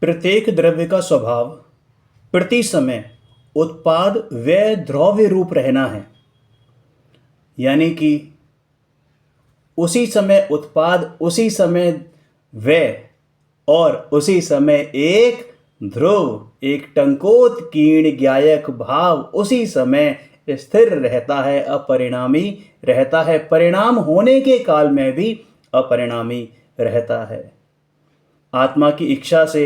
प्रत्येक द्रव्य का स्वभाव प्रति समय उत्पाद व द्रव्य रूप रहना है। यानी कि उसी समय उत्पाद, उसी समय व्यय और उसी समय एक ध्रुव, एक टंकोत कीर्ण ज्ञायक भाव उसी समय स्थिर रहता है, अपरिणामी रहता है, परिणाम होने के काल में भी अपरिणामी रहता है। आत्मा की इच्छा से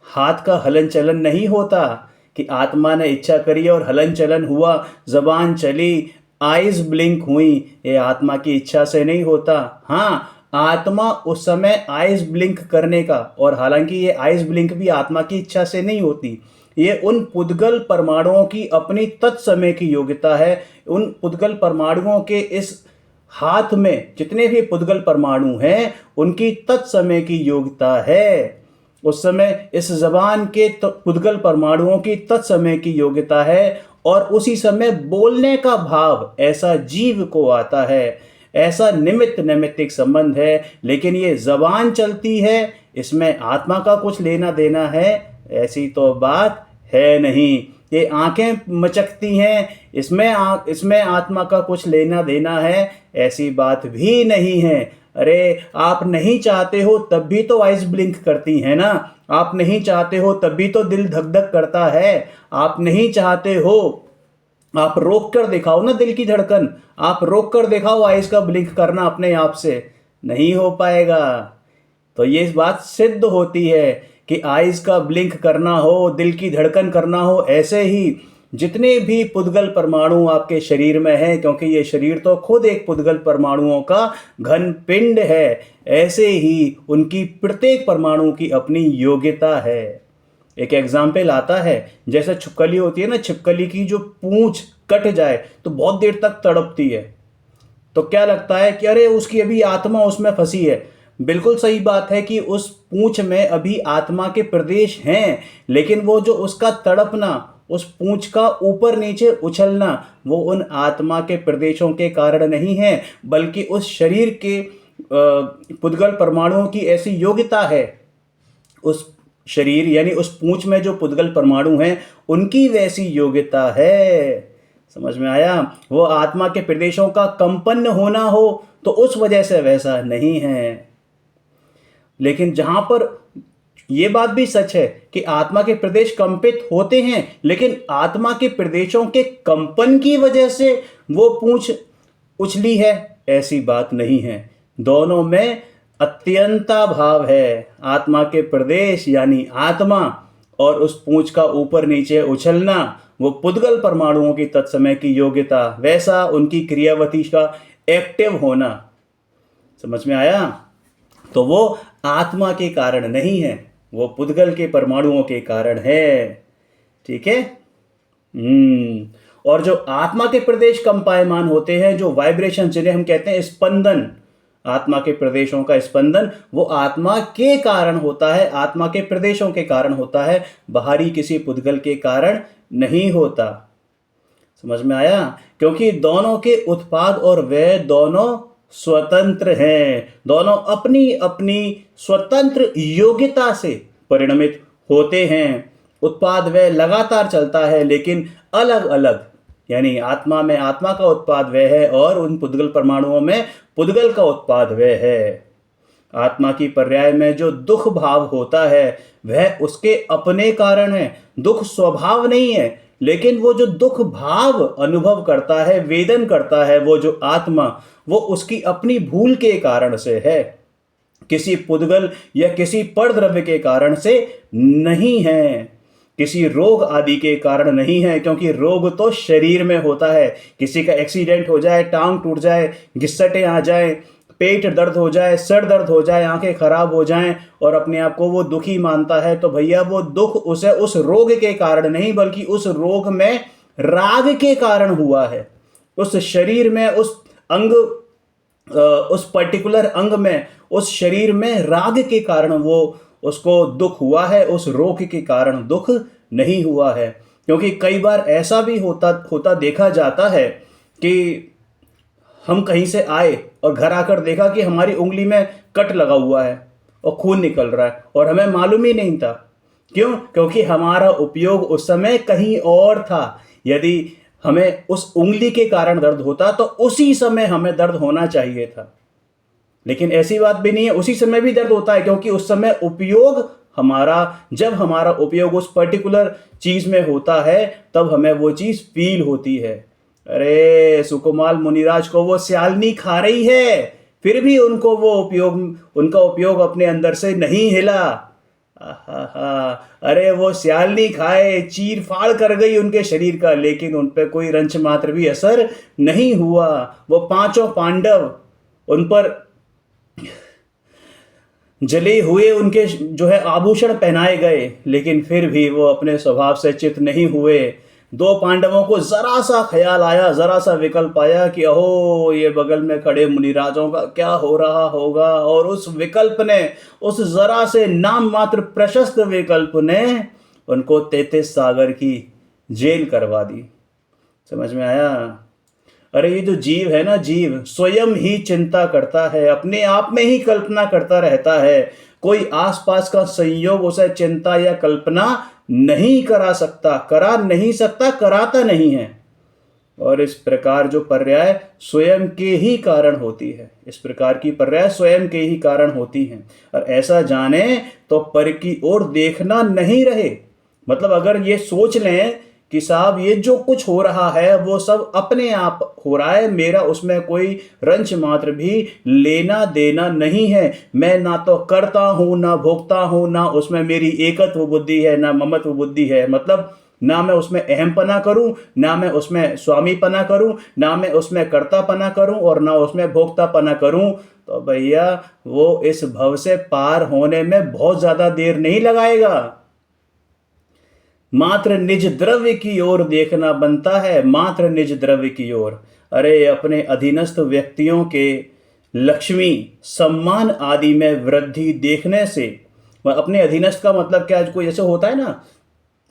हाथ का हलन चलन नहीं होता कि आत्मा ने इच्छा करी और हलन चलन हुआ, जबान चली, आइज ब्लिंक हुई, ये आत्मा की इच्छा से नहीं होता। हाँ, आत्मा उस समय आइज ब्लिंक करने का, और हालांकि ये आइज ब्लिंक भी आत्मा की इच्छा से नहीं होती, ये उन पुद्गल परमाणुओं की अपनी तत्समय की योग्यता है। उन पुद्गल परमाणुओं के इस हाथ में जितने भी पुद्गल परमाणु हैं उनकी तत्समय की योग्यता है। उस समय इस जबान के पुद्गल परमाणुओं की तत्समय की योग्यता है, और उसी समय बोलने का भाव ऐसा जीव को आता है। ऐसा निमित्त नैमित्तिक संबंध है। लेकिन ये जबान चलती है, इसमें आत्मा का कुछ लेना देना है, ऐसी तो बात है नहीं। ये आंखें मचकती हैं, इसमें आत्मा का कुछ लेना देना है, ऐसी बात भी नहीं है। अरे आप नहीं चाहते हो तब भी तो आइज ब्लिंक करती है ना, आप नहीं चाहते हो तब भी तो दिल धक धक करता है। आप नहीं चाहते हो, आप रोक कर दिखाओ ना दिल की धड़कन, आप रोक कर दिखाओ आइज का ब्लिंक करना अपने आप से, नहीं हो पाएगा। तो ये बात सिद्ध होती है कि आइज का ब्लिंक करना हो, दिल की धड़कन करना हो, ऐसे ही जितने भी पुद्गल परमाणु आपके शरीर में हैं, क्योंकि ये शरीर तो खुद एक पुद्गल परमाणुओं का घन पिंड है, ऐसे ही उनकी प्रत्येक परमाणु की अपनी योग्यता है। एक एग्जाम्पल आता है, जैसे छिपकली होती है ना, छिपकली की जो पूंछ कट जाए तो बहुत देर तक तड़पती है, तो क्या लगता है कि अरे उसकी अभी आत्मा उसमें फंसी है। बिल्कुल सही बात है कि उस पूंछ में अभी आत्मा के प्रदेश हैं, लेकिन वो जो उसका तड़पना, उस पूंछ का ऊपर नीचे उछलना, वो उन आत्मा के प्रदेशों के कारण नहीं है, बल्कि उस शरीर के पुद्गल परमाणुओं की ऐसी योग्यता है। उस शरीर यानी उस पूंछ में जो पुद्गल परमाणु हैं उनकी वैसी योग्यता है। समझ में आया? वो आत्मा के प्रदेशों का कंपन होना हो तो उस वजह से वैसा नहीं है। लेकिन जहां पर ये बात भी सच है कि आत्मा के प्रदेश कंपित होते हैं, लेकिन आत्मा के प्रदेशों के कंपन की वजह से वो पूंछ उछली है, ऐसी बात नहीं है। दोनों में अत्यंता भाव है। आत्मा के प्रदेश यानी आत्मा और उस पूंछ का ऊपर नीचे उछलना, वो पुद्गल परमाणुओं की तत्समय की योग्यता, वैसा उनकी क्रियावती का एक्टिव होना। समझ में आया? तो वो आत्मा के कारण नहीं है, वो पुद्गल के परमाणुओं के कारण है। ठीक है? और जो आत्मा के प्रदेश कंपायमान होते हैं, जो वाइब्रेशन, जिन्हें हम कहते हैं स्पंदन, आत्मा के प्रदेशों का स्पंदन, वो आत्मा के कारण होता है, आत्मा के प्रदेशों के कारण होता है, बाहरी किसी पुद्गल के कारण नहीं होता। समझ में आया? क्योंकि दोनों के उत्पाद और व्यय दोनों स्वतंत्र हैं, दोनों अपनी अपनी स्वतंत्र योग्यता से परिणमित होते हैं। उत्पाद व्यय लगातार चलता है, लेकिन अलग अलग, यानी आत्मा में आत्मा का उत्पाद व्यय है और उन पुद्गल परमाणुओं में पुद्गल का उत्पाद व्यय है। आत्मा की पर्याय में जो दुख भाव होता है वह उसके अपने कारण है, दुख स्वभाव नहीं है। लेकिन वो जो दुख भाव अनुभव करता है, वेदन करता है, वो जो आत्मा, वो उसकी अपनी भूल के कारण से है, किसी पुद्गल या किसी परद्रव्य के कारण से नहीं है, किसी रोग आदि के कारण नहीं है। क्योंकि रोग तो शरीर में होता है। किसी का एक्सीडेंट हो जाए, टांग टूट जाए, घिस्सटें आ जाए, पेट दर्द हो जाए, सर दर्द हो जाए, आंखें खराब हो जाएं, और अपने आप को वो दुखी मानता है, तो भैया वो दुख उसे उस रोग के कारण नहीं, बल्कि उस रोग में राग के कारण हुआ है। उस शरीर में, उस अंग, उस पर्टिकुलर अंग में, उस शरीर में राग के कारण वो उसको दुख हुआ है, उस रोग के कारण दुख नहीं हुआ है। क्योंकि कई बार ऐसा भी होता देखा जाता है कि हम कहीं से आए और घर आकर देखा कि हमारी उंगली में कट लगा हुआ है और खून निकल रहा है, और हमें मालूम ही नहीं था। क्यों? क्योंकि हमारा उपयोग उस समय कहीं और था। यदि हमें उस उंगली के कारण दर्द होता तो उसी समय हमें दर्द होना चाहिए था, लेकिन ऐसी बात भी नहीं है, उसी समय भी दर्द होता है, क्योंकि उस समय उपयोग हमारा, जब हमारा उपयोग उस पर्टिकुलर चीज में होता है तब हमें वो चीज फील होती है। अरे सुकुमार मुनिराज को वो स्यालनी खा रही है, फिर भी उनको वो उपयोग, उनका उपयोग अपने अंदर से नहीं हिला। आहा, अरे वो स्यालनी खाए, चीर फाड़ कर गई उनके शरीर का, लेकिन उन पर कोई रंच मात्र भी असर नहीं हुआ। वो पांचों पांडव, उन पर जले हुए उनके जो है आभूषण पहनाए गए, लेकिन फिर भी वो अपने स्वभाव से चित नहीं हुए। दो पांडवों को जरा सा ख्याल आया, जरा सा विकल्प आया कि अहो ये बगल में खड़े मुनिराजों का क्या हो रहा होगा, और उस विकल्प ने, उस जरा से नाम मात्र प्रशस्त विकल्प ने उनको 33 सागर की जेल करवा दी। समझ में आया? अरे ये जो जीव है ना, जीव स्वयं ही चिंता करता है, अपने आप में ही कल्पना करता रहता है। कोई आसपास का संयोग उसे चिंता या कल्पना नहीं करा सकता, करा नहीं सकता, कराता नहीं है। और इस प्रकार जो पर्याय स्वयं के ही कारण होती है, इस प्रकार की पर्याय स्वयं के ही कारण होती हैं। और ऐसा जाने तो पर की ओर देखना नहीं रहे। मतलब अगर ये सोच लें कि साहब ये जो कुछ हो रहा है वो सब अपने आप हो रहा है, मेरा उसमें कोई रंच मात्र भी लेना देना नहीं है, मैं ना तो करता हूँ ना भोगता हूँ, ना उसमें मेरी एकत्व बुद्धि है ना ममत्व बुद्धि है। मतलब ना मैं उसमें अहमपना करूं, ना मैं उसमें स्वामीपना करूं, ना मैं उसमें कर्तापना करूं, और ना उसमें भोक्तापना करूं। तो भैया वो इस भव से पार होने में बहुत ज्यादा देर नहीं लगाएगा। मात्र निज द्रव्य की ओर देखना बनता है, मात्र निज द्रव्य की ओर। अरे अपने अधीनस्थ व्यक्तियों के लक्ष्मी सम्मान आदि में वृद्धि देखने से, अपने अधीनस्थ का मतलब क्या, कोई जैसे होता है ना,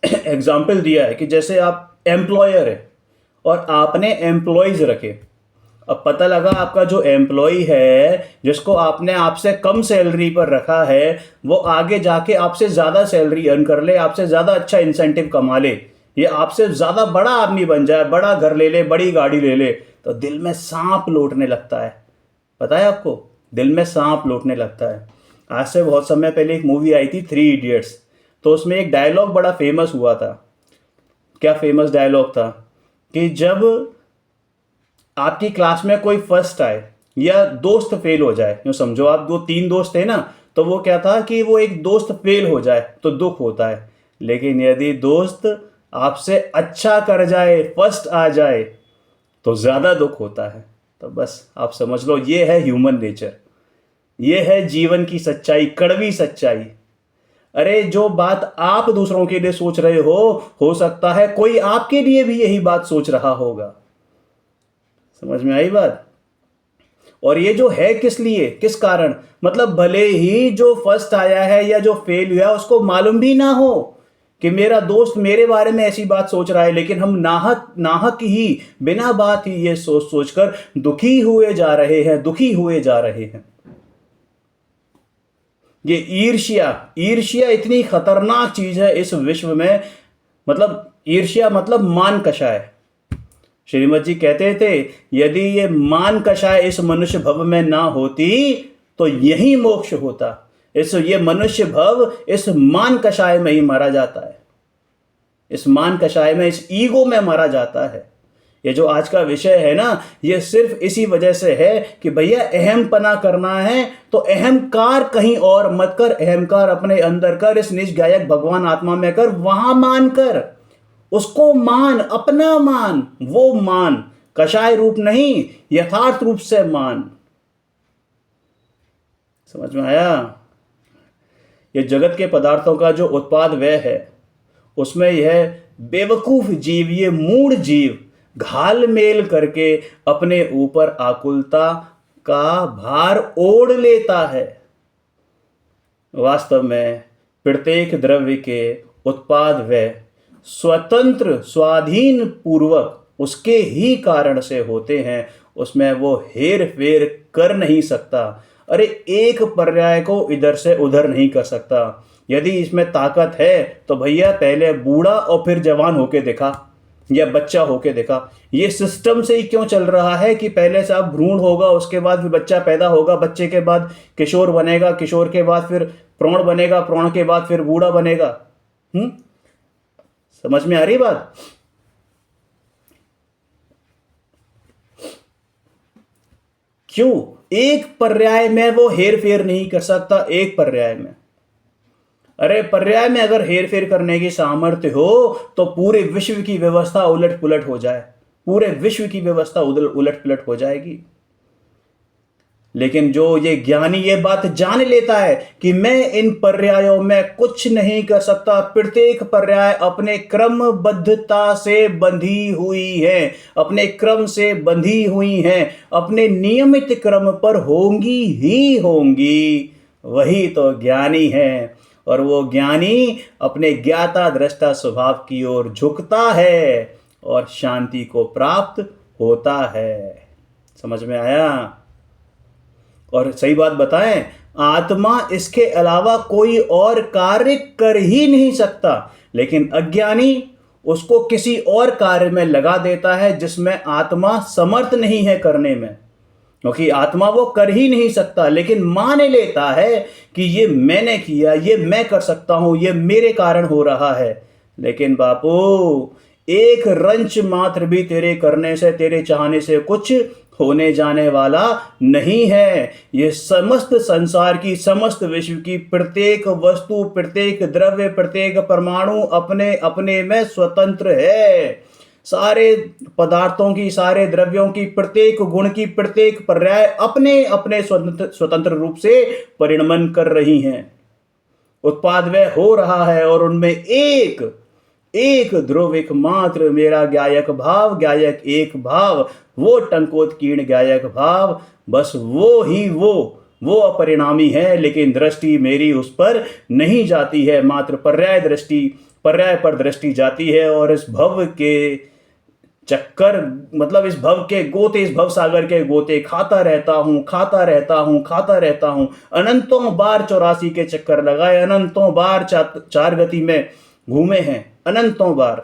एग्जाम्पल दिया है कि जैसे आप एम्प्लॉयर है और आपने एम्प्लॉयज रखे। अब पता लगा आपका जो एम्प्लॉय है, जिसको आपने आपसे कम सैलरी पर रखा है, वो आगे जाके आपसे ज़्यादा सैलरी अर्न कर ले, आपसे ज़्यादा अच्छा इंसेंटिव कमा ले, ये आपसे ज़्यादा बड़ा आदमी बन जाए, बड़ा घर ले ले, बड़ी गाड़ी ले ले, तो दिल में सांप लौटने लगता है। पता है आपको, दिल में सांप लौटने लगता है। आज से बहुत समय पहले एक मूवी आई थी 3 इडियट्स, तो उसमें एक डायलॉग बड़ा फेमस हुआ था। क्या फेमस डायलॉग था कि जब आपकी क्लास में कोई फर्स्ट आए या दोस्त फेल हो जाए, यूँ समझो आप 2-3 दोस्त थे ना, तो वो क्या था कि वो एक दोस्त फेल हो जाए तो दुख होता है, लेकिन यदि दोस्त आपसे अच्छा कर जाए, फर्स्ट आ जाए, तो ज़्यादा दुख होता है। तो बस आप समझ लो, ये है ह्यूमन नेचर, ये है जीवन की सच्चाई, कड़वी सच्चाई। अरे जो बात आप दूसरों के लिए सोच रहे हो सकता है कोई आपके लिए भी यही बात सोच रहा होगा। समझ में आई बात? और ये जो है किस लिए, किस कारण, मतलब भले ही जो फर्स्ट आया है या जो फेल हुआ उसको मालूम भी ना हो कि मेरा दोस्त मेरे बारे में ऐसी बात सोच रहा है, लेकिन हम नाहक नाहक ही, बिना बात ही ये सोच सोचकर दुखी हुए जा रहे हैं, दुखी हुए जा रहे हैं। ये ईर्ष्या, ईर्ष्या इतनी खतरनाक चीज है इस विश्व में। मतलब ईर्ष्या मतलब मान कषाय। श्रीमद जी कहते थे यदि ये मान कषाय इस मनुष्य भव में ना होती तो यही मोक्ष होता। ये मनुष्य भव इस मान कषाय में ही मारा जाता है, इस मान कषाय में, इस ईगो में मारा जाता है। ये जो आज का विषय है ना, ये सिर्फ इसी वजह से है कि भैया अहमपना करना है तो अहंकार कहीं और मत कर, अहंकार अपने अंदर कर, इस निज गायक भगवान आत्मा में कर, वहां मान कर, उसको मान, अपना मान, वो मान, कषाय रूप नहीं, यथार्थ रूप से मान। समझ में आया? ये जगत के पदार्थों का जो उत्पाद व्यय है, उसमें यह बेवकूफ जीव, ये मूढ़ जीव घाल मेल करके अपने ऊपर आकुलता का भार ओढ़ लेता है। वास्तव में प्रत्येक द्रव्य के उत्पाद व्यय स्वतंत्र, स्वाधीन पूर्वक उसके ही कारण से होते हैं, उसमें वो हेर फेर कर नहीं सकता। अरे एक पर्याय को इधर से उधर नहीं कर सकता। यदि इसमें ताकत है तो भैया पहले बूढ़ा और फिर जवान होके देखा, या बच्चा होके देखा। ये सिस्टम से ही क्यों चल रहा है कि पहले से अब भ्रूण होगा, उसके बाद फिर बच्चा पैदा होगा, बच्चे के बाद किशोर बनेगा, किशोर के बाद फिर प्रौढ़ बनेगा, प्रौढ़ के बाद फिर बूढ़ा बनेगा। समझ में आ रही बात? क्यों? एक पर्याय में वो हेर फेर नहीं कर सकता, एक पर्याय में। अरे पर्याय में अगर हेर फेर करने की सामर्थ्य हो तो पूरे विश्व की व्यवस्था उलट पुलट हो जाए, पूरे विश्व की व्यवस्था उलट पुलट हो जाएगी। लेकिन जो ये ज्ञानी ये बात जान लेता है कि मैं इन पर्यायों में कुछ नहीं कर सकता, प्रत्येक पर्याय अपने क्रमबद्धता से बंधी हुई है, अपने क्रम से बंधी हुई है, अपने नियमित क्रम पर होंगी ही होंगी, वही तो ज्ञानी है। और वो ज्ञानी अपने ज्ञाता दृष्टा स्वभाव की ओर झुकता है और शांति को प्राप्त होता है। समझ में आया? और सही बात बताएं, आत्मा इसके अलावा कोई और कार्य कर ही नहीं सकता, लेकिन अज्ञानी उसको किसी और कार्य में लगा देता है जिसमें आत्मा समर्थ नहीं है करने में, क्योंकि आत्मा वो कर ही नहीं सकता, लेकिन मान लेता है कि ये मैंने किया, ये मैं कर सकता हूं, ये मेरे कारण हो रहा है। लेकिन बापू, एक रंच मात्र भी तेरे करने से, तेरे चाहने से कुछ होने जाने वाला नहीं है। ये समस्त संसार की, समस्त विश्व की प्रत्येक वस्तु, प्रत्येक द्रव्य, प्रत्येक परमाणु अपने अपने में स्वतंत्र है। सारे पदार्थों की, सारे द्रव्यों की, प्रत्येक गुण की, प्रत्येक पर्याय अपने अपने स्वतंत्र रूप से परिणमन कर रही हैं। उत्पाद वह हो रहा है और उनमें एक एक ध्रुव, एक मात्र मेरा ज्ञायक भाव, ज्ञायक एक भाव, वो टंकोत्कीर्ण ज्ञायक भाव, बस वो ही वो अपरिणामी है। लेकिन दृष्टि मेरी उस पर नहीं जाती है, मात्र पर्याय दृष्टि, पर्याय पर दृष्टि जाती है। और इस भव के चक्कर, मतलब इस भव के गोते, इस भव सागर के गोते खाता रहता हूं, खाता रहता हूं, खाता रहता हूं। अनंतों बार 84 के चक्कर लगाए, अनंतों बार चार गति में घूमे हैं, अनंतों बार।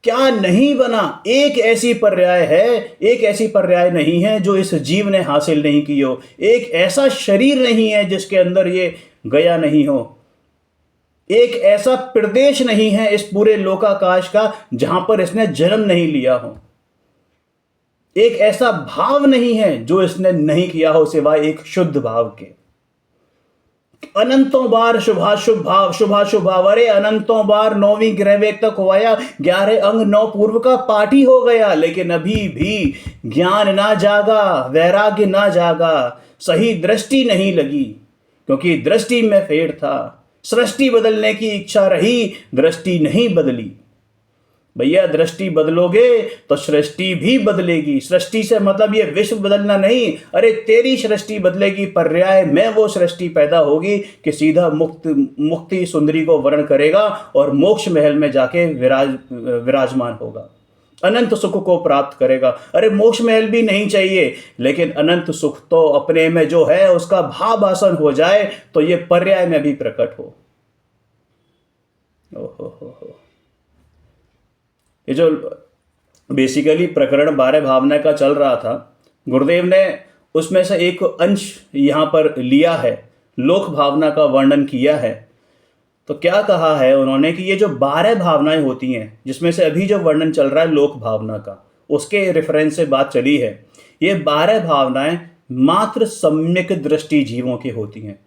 क्या नहीं बना? एक ऐसी पर्याय है, एक ऐसी पर्याय नहीं है जो इस जीव ने हासिल नहीं की हो। एक ऐसा शरीर नहीं है जिसके अंदर ये गया नहीं हो। एक ऐसा प्रदेश नहीं है इस पूरे लोकाकाश का जहां पर इसने जन्म नहीं लिया हो। एक ऐसा भाव नहीं है जो इसने नहीं किया हो सिवाय एक शुद्ध भाव के। अनंतों बार शुभाशुभ भाव, शुभाशुभ भाव, अरे अनंतों बार 9वीं ग्रह वेग तक होया, 11 अंग 9 पूर्व का पाठ ही हो गया, लेकिन अभी भी ज्ञान ना जागा, वैराग्य ना जागा, सही दृष्टि नहीं लगी, क्योंकि दृष्टि में फेर था। सृष्टि बदलने की इच्छा रही, दृष्टि नहीं बदली। भैया दृष्टि बदलोगे तो सृष्टि भी बदलेगी। सृष्टि से मतलब ये विश्व बदलना नहीं, अरे तेरी सृष्टि बदलेगी, पर्याय में वो सृष्टि पैदा होगी कि सीधा मुक्ति सुंदरी को वर्ण करेगा और मोक्ष महल में जाके विराजमान होगा, अनंत सुख को प्राप्त करेगा। अरे मोक्ष महल भी नहीं चाहिए, लेकिन अनंत सुख तो अपने में जो है उसका भावासन हो जाए तो ये पर्याय में भी प्रकट हो। ओहो, ये जो बेसिकली प्रकरण 12 भावना का चल रहा था, गुरुदेव ने उसमें से एक अंश यहाँ पर लिया है, लोक भावना का वर्णन किया है। तो क्या कहा है उन्होंने कि ये जो 12 भावनाएं होती हैं, जिसमें से अभी जो वर्णन चल रहा है लोक भावना का, उसके रेफरेंस से बात चली है। ये 12 भावनाएं मात्र सम्यक दृष्टि जीवों की होती हैं।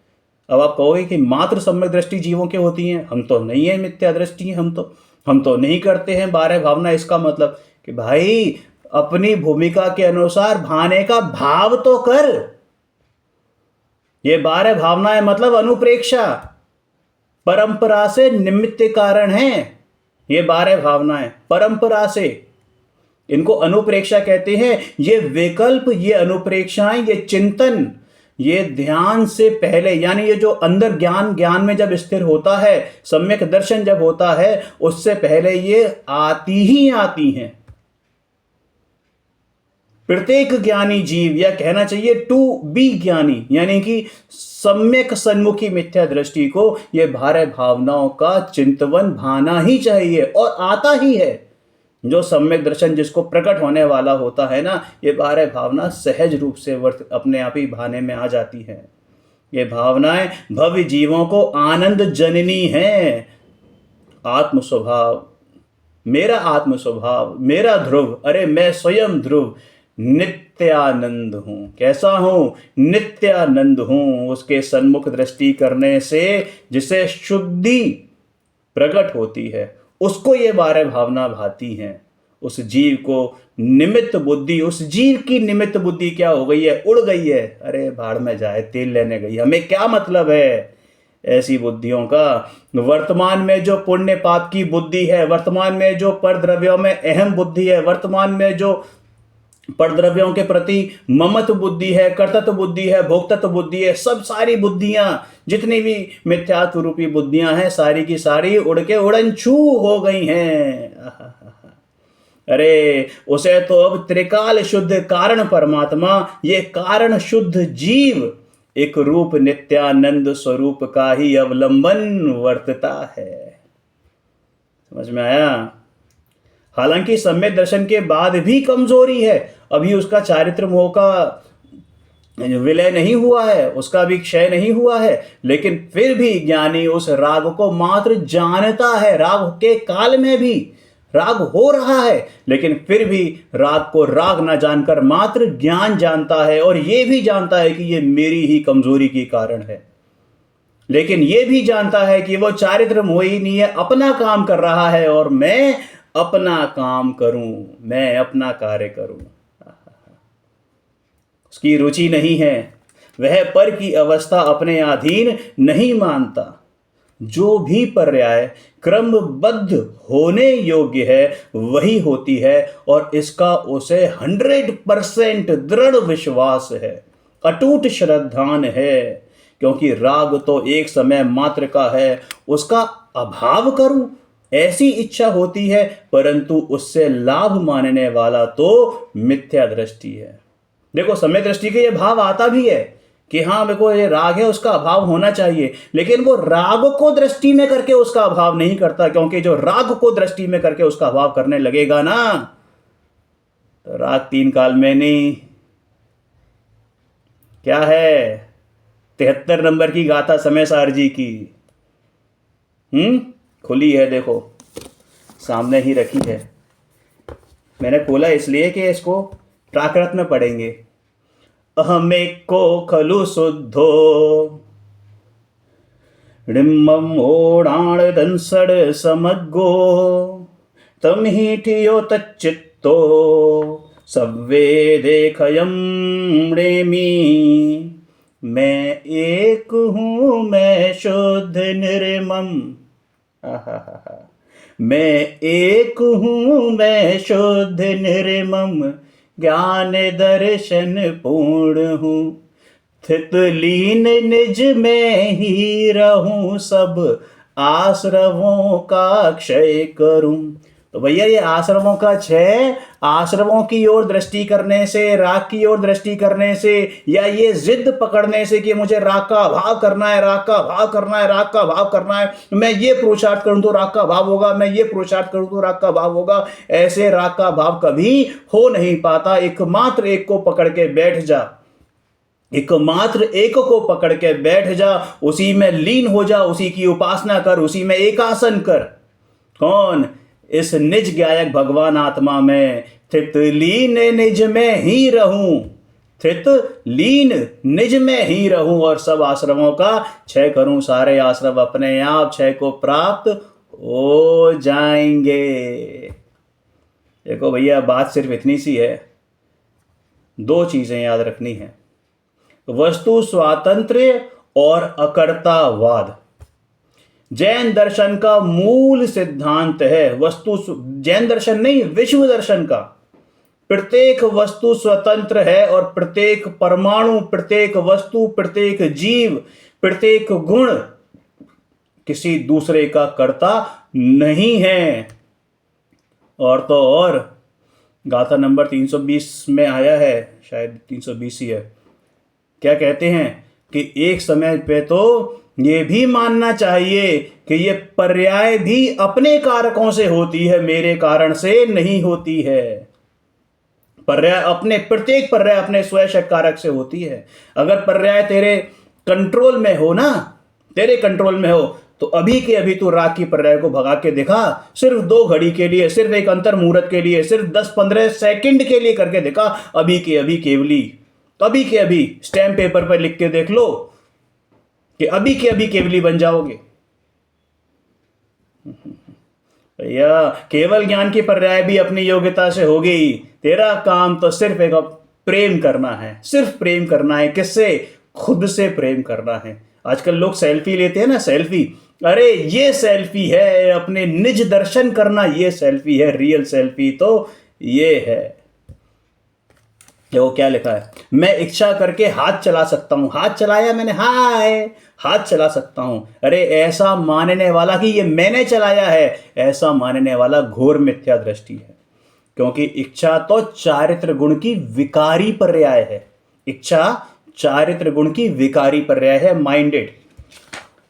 अब आप कहोगे कि मात्र सम्यक दृष्टि जीवों की होती हैं, हम तो नहीं है, मिथ्या दृष्टि है, हम तो नहीं करते हैं 12 भावना। इसका मतलब कि भाई अपनी भूमिका के अनुसार भाने का भाव तो कर। ये 12 भावनाएं मतलब अनुप्रेक्षा, परंपरा से निमित्त कारण है। ये 12 भावनाएं परंपरा से, इनको अनुप्रेक्षा कहते हैं। ये विकल्प, ये अनुप्रेक्षाएं, ये चिंतन, ये ध्यान से पहले, यानी ये जो अंदर ज्ञान में जब स्थिर होता है, सम्यक दर्शन जब होता है, उससे पहले ये आती ही आती हैं। प्रत्येक ज्ञानी जीव, या कहना चाहिए टू बी ज्ञानी, यानी कि सम्यक सन्मुखी मिथ्या दृष्टि को ये बाह्य भावनाओं का चिंतवन भाना ही चाहिए, और आता ही है। जो सम्यक दर्शन जिसको प्रकट होने वाला होता है ना, ये बाह्य भावना सहज रूप से अपने आप ही भाने में आ जाती है। ये भावनाएं भव्य जीवों को आनंद जननी है। आत्म स्वभाव, मेरा आत्म स्वभाव, मेरा ध्रुव, अरे मैं स्वयं ध्रुव नित्यानंद हूं। कैसा हूं? नित्यानंद हूं। उसके सन्मुख दृष्टि करने से जिसे शुद्धि प्रकट होती है, उसको ये बारह भावना भाती हैं। उस जीव को निमित्त बुद्धि, उस जीव की निमित्त बुद्धि क्या हो गई है? उड़ गई है। अरे भाड़ में जाए, तेल लेने गई, हमें क्या मतलब है ऐसी बुद्धियों का। वर्तमान में जो पुण्य पाप की बुद्धि है, वर्तमान में जो परद्रव्यों में अहम बुद्धि है, वर्तमान में जो परद्रव्यों के प्रति ममत्व बुद्धि है, कर्तत्व बुद्धि है, भोक्तत्व बुद्धि है, सब सारी बुद्धियां, जितनी भी मिथ्यात्व रूपी बुद्धियां हैं, सारी की सारी उड़ के उड़नछू हो गई हैं। अरे उसे तो अब त्रिकाल शुद्ध कारण परमात्मा, ये कारण शुद्ध जीव एक रूप नित्यानंद स्वरूप का ही अवलंबन वर्तता है। समझ में आया? हालांकि सम्यक दर्शन के बाद भी कमजोरी है, अभी उसका चारित्र मोह का विलय नहीं हुआ है, उसका भी क्षय नहीं हुआ है, लेकिन फिर भी ज्ञानी उस राग को मात्र जानता है। राग के काल में भी राग हो रहा है, लेकिन फिर भी राग को राग ना जानकर मात्र ज्ञान जानता है, और ये भी जानता है कि ये मेरी ही कमजोरी की कारण है। लेकिन ये भी जानता है कि वो चारित्र मोही नहीं है, अपना काम कर रहा है, और मैं अपना काम करूं, मैं अपना कार्य करूं। उसकी रुचि नहीं है, वह पर की अवस्था अपने अधीन नहीं मानता। जो भी पर्याय क्रमबद्ध होने योग्य है वही होती है, और इसका उसे 100% दृढ़ विश्वास है, अटूट श्रद्धान है। क्योंकि राग तो एक समय मात्र का है, उसका अभाव करूं ऐसी इच्छा होती है, परंतु उससे लाभ मानने वाला तो मिथ्या दृष्टि है। देखो, समय दृष्टि के ये भाव आता भी है कि हाँ देखो ये राग है, उसका अभाव होना चाहिए, लेकिन वो राग को दृष्टि में करके उसका अभाव नहीं करता। क्योंकि जो राग को दृष्टि में करके उसका अभाव करने लगेगा ना, तो राग 3 काल में नहीं, क्या है 73 नंबर की गाथा समय सार जी की, खुली है, देखो सामने ही रखी है। मैंने खोला इसलिए कि इसको प्राकृत में पढ़ेंगे। अहमेको खलु शुद्धो डिम्बम ओडाण दंसड़ समग्गो तम ही ठियो तच्चित्तो सव्वे देखयम रेमी। मैं एक हूँ, मैं शुद्ध निर्मम। मैं एक हूँ, मैं शुद्ध निर्मम, ज्ञान दर्शन पूर्ण हूँ, स्थित लीन निज में ही रहूं, सब आश्रमों का क्षय करूं। तो भैया ये आश्रमों का क्षय, आश्रमों की ओर दृष्टि करने से, राग की ओर दृष्टि करने से, या ये जिद पकड़ने से कि मुझे राग का भाव करना है, राग का भाव करना है, राग का भाव करना है, मैं ये पुरुषार्थ करूं तो राग का भाव होगा, मैं ये पुरुषार्थ करूं तो राग का भाव होगा, ऐसे राग का भाव कभी हो नहीं पाता। एकमात्र एक को पकड़ के बैठ जा, एकमात्र एक को पकड़ के बैठ जा, उसी में लीन हो जा, उसी की उपासना कर, उसी में एकासन कर। कौन? इस निज ज्ञायक भगवान आत्मा में स्थित लीन निज में ही रहूं, स्थित लीन निज में ही रहूं, और सब आश्रमों का क्षय करूं। सारे आश्रम अपने आप क्षय को प्राप्त हो जाएंगे। देखो भैया, बात सिर्फ इतनी सी है, 2 चीजें याद रखनी है, वस्तु स्वातंत्र्य और अकर्तावाद। जैन दर्शन का मूल सिद्धांत है वस्तु, जैन दर्शन नहीं, विश्व दर्शन का। प्रत्येक वस्तु स्वतंत्र है, और प्रत्येक परमाणु, प्रत्येक वस्तु, प्रत्येक जीव, प्रत्येक गुण किसी दूसरे का कर्ता नहीं है। और तो और गाथा नंबर 320 में आया है, शायद 320 ही है। क्या कहते हैं कि एक समय पे तो ये भी मानना चाहिए कि ये पर्याय भी अपने कारकों से होती है, मेरे कारण से नहीं होती है। पर्याय अपने, प्रत्येक पर्याय अपने स्वयं कारक से होती है। अगर पर्याय तेरे कंट्रोल में हो ना, तेरे कंट्रोल में हो, तो अभी के अभी तू राग की पर्याय को भगा के दिखा, सिर्फ 2 घड़ी के लिए, सिर्फ एक अंतर मुहूर्त के लिए, सिर्फ 10-15 सेकंड के लिए करके दिखा, अभी के अभी केवली, अभी के अभी स्टैम्प पेपर पर लिख के देख लो कि अभी के अभी केवली बन जाओगे। भैया केवल ज्ञान की पर्याय भी अपनी योग्यता से होगी। तेरा काम तो सिर्फ एक प्रेम करना है, सिर्फ प्रेम करना है। किससे? खुद से प्रेम करना है। आजकल लोग सेल्फी लेते हैं ना, सेल्फी, अरे ये सेल्फी है, अपने निज दर्शन करना, ये सेल्फी है। रियल सेल्फी तो ये है। देखो क्या लिखा है, मैं इच्छा करके हाथ चला सकता हूं, हाथ चलाया मैंने, हाय हाथ चला सकता हूं। अरे ऐसा मानने वाला कि ये मैंने चलाया है, ऐसा मानने वाला घोर मिथ्या दृष्टि है। क्योंकि इच्छा तो चारित्र गुण की विकारी पर्याय है। इच्छा चारित्र गुण की विकारी पर्याय है, माइंडेड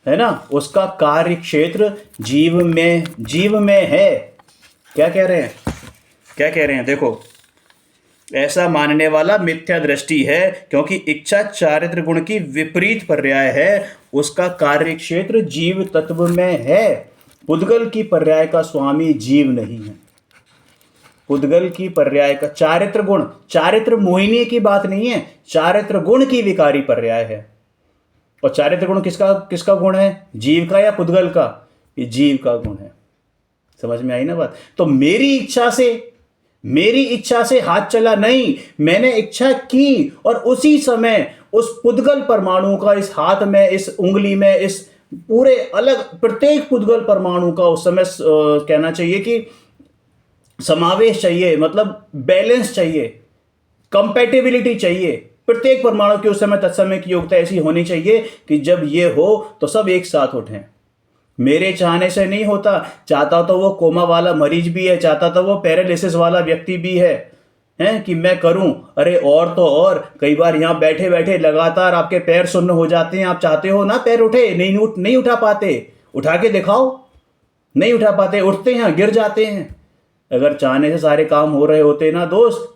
है ना। उसका कार्य क्षेत्र जीव में है। क्या कह रहे हैं, क्या कह रहे हैं? देखो, ऐसा मानने वाला मिथ्या दृष्टि है, क्योंकि इच्छा चारित्र गुण की विपरीत पर्याय है। उसका कार्य क्षेत्र जीव तत्व में है। पुद्गल की पर्याय का स्वामी जीव नहीं है। पुद्गल की पर्याय का चारित्र गुण, चारित्र मोहिनी की बात नहीं है, चारित्र गुण की विकारी पर्याय है। और चारित्र गुण किसका गुण है? जीव का या पुद्गल का? ये जीव का गुण है। समझ में आई ना बात? तो मेरी इच्छा से हाथ चला नहीं, मैंने इच्छा की और उसी समय उस पुद्गल परमाणु का इस हाथ में, इस उंगली में, इस पूरे अलग प्रत्येक पुद्गल परमाणु का उस समय कहना चाहिए कि समावेश चाहिए, मतलब बैलेंस चाहिए, कंपैटिबिलिटी चाहिए। प्रत्येक परमाणु की उस समय तत्समय की योग्यता ऐसी होनी चाहिए कि जब ये हो तो सब एक साथ उठें। मेरे चाहने से नहीं होता। चाहता तो वो कोमा वाला मरीज भी है, चाहता तो वो पैरालिसिस वाला व्यक्ति भी है कि मैं करूं। अरे और तो और, कई बार यहां बैठे बैठे लगातार आपके पैर सुन्न हो जाते हैं। आप चाहते हो ना पैर उठे, नहीं उठा पाते, उठा के दिखाओ। नहीं उठा पाते, उठते हैं, गिर जाते हैं। अगर चाहने से सारे काम हो रहे होते ना दोस्त,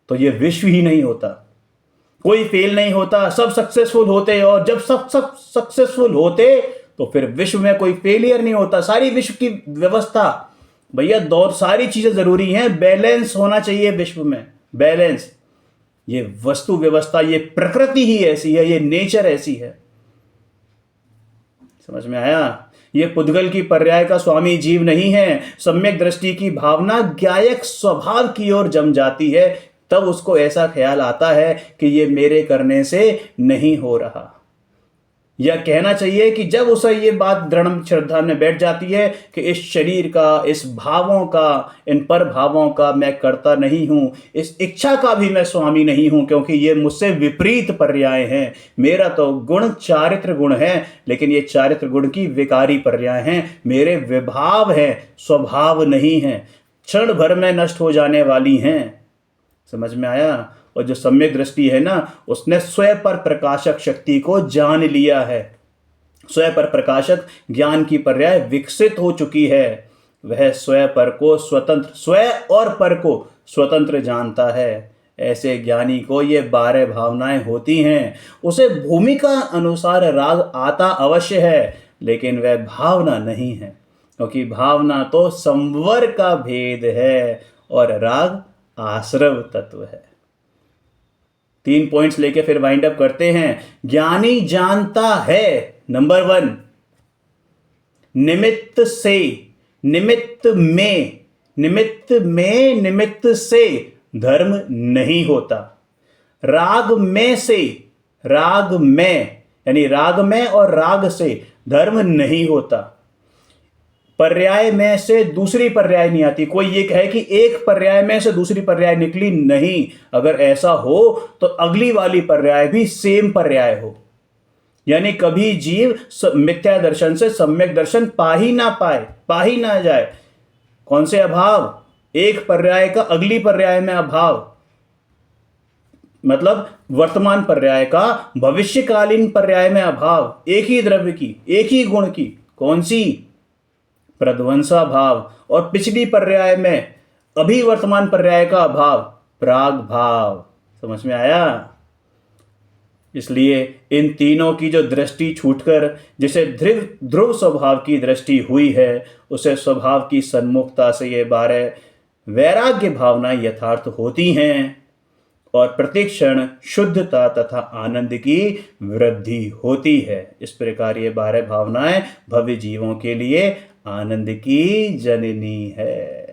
तो ये विश्व ही नहीं होता, कोई फेल नहीं होता, सब सक्सेसफुल होते। और जब सब सक्सेसफुल होते तो फिर विश्व में कोई फेलियर नहीं होता। सारी विश्व की व्यवस्था, भैया दौर, सारी चीजें जरूरी हैं, बैलेंस होना चाहिए विश्व में, बैलेंस। ये वस्तु व्यवस्था, ये प्रकृति ही ऐसी है, ये नेचर ऐसी है। समझ में आया? ये पुद्गल की पर्याय का स्वामी जीव नहीं है। सम्यक दृष्टि की भावना ज्ञायक स्वभाव की ओर जम जाती है, तब उसको ऐसा ख्याल आता है कि ये मेरे करने से नहीं हो रहा। यह कहना चाहिए कि जब उसे ये बात दृढ़ श्रद्धा में बैठ जाती है कि इस शरीर का, इस भावों का, इन पर भावों का मैं करता नहीं हूं, इस इच्छा का भी मैं स्वामी नहीं हूं, क्योंकि ये मुझसे विपरीत पर्याय हैं। मेरा तो गुण चारित्र गुण है, लेकिन ये चारित्र गुण की विकारी पर्याय हैं। मेरे विभाव हैं, स्वभाव नहीं है, क्षण भर में नष्ट हो जाने वाली हैं। समझ में आया? और जो सम्यक दृष्टि है ना, उसने स्वयं पर प्रकाशक शक्ति को जान लिया है। स्वयं पर प्रकाशक ज्ञान की पर्याय विकसित हो चुकी है। वह स्वयं पर को स्वतंत्र, स्वयं और पर को स्वतंत्र जानता है। ऐसे ज्ञानी को ये 12 भावनाएं होती हैं। उसे भूमिका अनुसार राग आता अवश्य है, लेकिन वह भावना नहीं है, क्योंकि भावना तो संवर का भेद है और राग आश्रव तत्व है। 3 पॉइंट्स लेके फिर वाइंड अप करते हैं। ज्ञानी जानता है, नंबर 1, निमित्त से, निमित्त से धर्म नहीं होता। राग में से, राग में यानी राग में और राग से धर्म नहीं होता। पर्याय में से दूसरी पर्याय नहीं आती। कोई ये कहे कि एक पर्याय में से दूसरी पर्याय निकली, नहीं। अगर ऐसा हो तो अगली वाली पर्याय भी सेम पर्याय हो। यानी कभी जीव मिथ्या दर्शन से सम्यक दर्शन पा ही ना जाए। कौन से अभाव? एक पर्याय का अगली पर्याय में अभाव, मतलब वर्तमान पर्याय का भविष्यकालीन पर्याय में अभाव, एक ही द्रव्य की, एक ही गुण की, कौन सी? प्रध्वंसा भाव। और पिछली पर्याय में अभी वर्तमान पर्याय का अभाव, प्राग भाव। समझ में आया? इसलिए इन तीनों की जो दृष्टि छूटकर जिसे ध्रुव ध्रुव स्वभाव की दृष्टि हुई है, उसे स्वभाव की सन्मुखता से ये 12 वैराग्य भावनाएं यथार्थ होती हैं और प्रतिक्षण शुद्धता तथा आनंद की वृद्धि होती है। इस प्रकार ये 12 भावनाएं भव्य जीवों के लिए आनंद की जननी है।